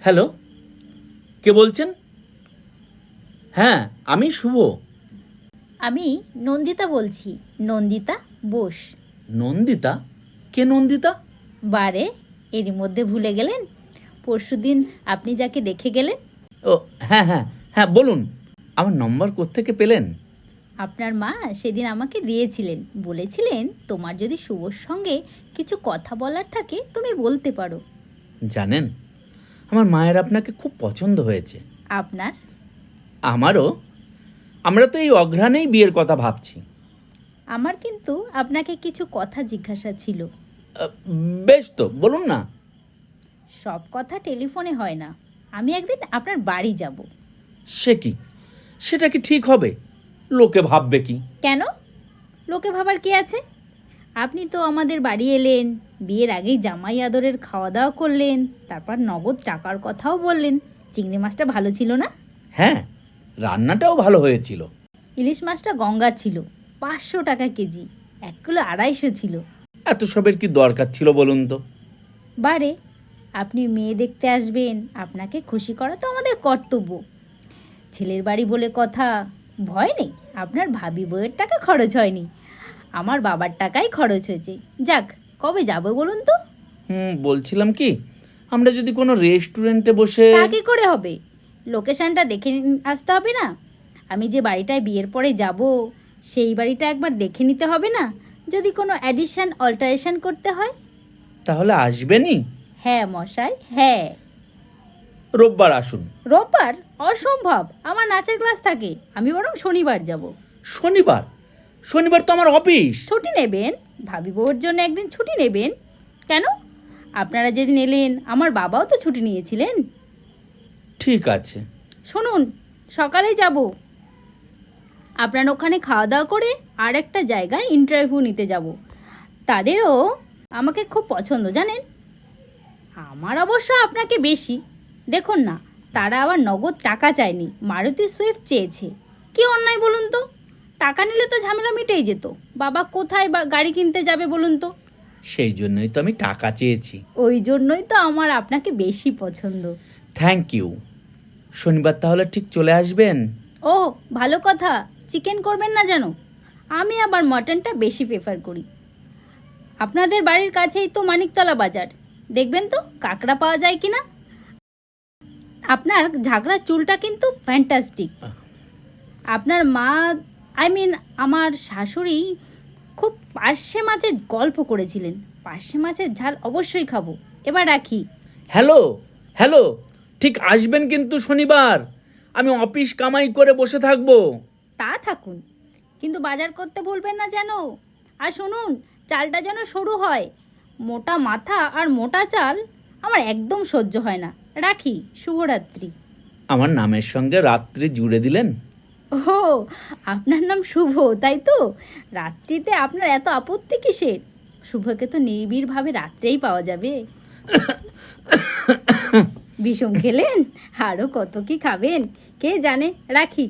Hello, কে বলছেন? হ্যাঁ, আমি শুভ। আমি নন্দিতা বলছি, নন্দিতা বোস। নন্দিতা? কে নন্দিতা? বারে, এরই মধ্যে ভুলে গেলেন? পরশুদিন আপনি যাকে দেখে গেলেন। ও হ্যাঁ হ্যাঁ হ্যাঁ, বলুন। আমার নম্বর কোত্থেকে পেলেন? আপনার মা সেদিন আমাকে দিয়েছিলেন, বলেছিলেন তোমার যদি শুভর সঙ্গে কিছু কথা বলার থাকে তুমি বলতে পারো। জানেন, আমার মায়ের আপনাকে খুব পছন্দ হয়েছে। আপনার? আমারও। আমরা তো এই অঘ্রাণেই বিয়ের কথা ভাবছি। আমার কিন্তু আপনাকে কিছু কথা জিজ্ঞাসা ছিল। আহ, বেশ তো, বলুন না। সব কথা টেলিফোনে হয় না, আমি একদিন আপনার বাড়ি যাব। সে কি? সেটা কি ঠিক হবে? লোকে ভাববে কি? কেন? লোকে ভাবার কি আছে? আপনি তো আমাদের বাড়ি এলেন, বিয়ের আগেই জামাই আদরের খাওয়া দাওয়া করলেন, তারপর নগদ টাকার কথাও বললেন। চিংড়ি মাছটা ভালো ছিল না? হ্যাঁ, রান্নাটাও ভালো হয়েছিল। ইলিশ মাছটা গঙ্গা ছিল, 500 টাকা কেজি, 1 কিলো 250 ছিল। এত সবের কি দরকার ছিল বলুন তো? বারে, আপনি মেয়ে দেখতে আসবেন, আপনাকে খুশি করা তো আমাদের কর্তব্য। ছেলের বাড়ি বলে কথা, ভয় নেই, আপনার ভাবি বউয়ের টাকা খরচ হয়নি, আমার বাবার টাকাই খরচ হয়েছে। যাক, কবে যাবো বলুন তো? বলছিলাম কি, আমরা যদি কোনো রেস্টুরেন্টে বসে। তা কি করে হবে? লোকেশনটা দেখে আসতে হবে না? আমি যে বাড়িটায় বিয়ের পরে যাব, সেই বাড়িটা একবার দেখে নিতে হবে না? যদি কোনো অ্যাডিশন অল্টারেশন করতে হয়। তাহলে আসবেনই? হ্যাঁ মশাই, হ্যাঁ। রোববার আসুন। রোববার? অসম্ভব, আমার নাচের ক্লাস থাকে, আমি বরং শনিবার যাব। শনিবার? শনিবার তো আমার অফিস। ছুটি নেবেন, ভাবি বউর জন্য একদিন ছুটি নেবেন। কেন? আপনারা যেদিন এলেন আমার বাবাও তো ছুটি নিয়েছিলেন। ঠিক আছে। শুনুন, সকালে যাব, আপনার ওখানে খাওয়া দাওয়া করে আর একটা জায়গায় ইন্টারভিউ নিতে যাব। তাদেরও আমাকে খুব পছন্দ জানেন। আমার অবশ্য আপনাকে বেশি। দেখুন না, তারা আবার নগদ টাকা চায়নি, মারুতি সুইফট চেয়েছে। কি অন্যায় বলুন তো? টাকা নিলে তো ঝামেলা মিটেই যেত। বাবা কোথায় বা গাড়ি কিনতে যাবে বলুন তো? সেই জন্যই তো আমি টাকা চেয়েছি। ওই জন্যই তো আমার আপনাকে বেশি পছন্দ। Thank you. শনিবার তাহলে ঠিক চলে আসবেন? ও ভালো কথা, চিকেন করবেন না যেন। আমি আবার মটনটা বেশি প্রেফার করি। আপনাদের বাড়ির কাছেই তো মানিকতলা বাজার, দেখবেন তো কাঁকড়া পাওয়া যায় কিনা। আপনার ঝাগড়া চুলটা কিন্তু ফ্যান্টাস্টিক। আপনার মা, আমার শাশুড়ি খুব পার্শে মাছের গল্প করেছিলেন। পার্শে মাছের ঝাল অবশ্যই খাবো। এবার রাখি। হ্যালো হ্যালো, ঠিক আসবেন কিন্তু শনিবার। আমি অফিস কামাই করে বসে থাকবো। তা থাকুন, কিন্তু বাজার করতে ভুলবেন না যেন। আর শুনুন, চালটা যেন সরু হয়। মোটা মাথা আর মোটা চাল আমার একদম সহ্য হয় না। রাখি, শুভরাত্রি। আমার নামের সঙ্গে রাত্রি জুড়ে দিলেন। ও, আপনার নাম শুভ তাই তো? রাত্রিতে আপনার এত আপত্তি কিসের? শুভকে তো নিবিড়ভাবে রাত্রেই পাওয়া যাবে। বিষম খেলেন? আরও কত কি খাবেন কে জানে। রাখি।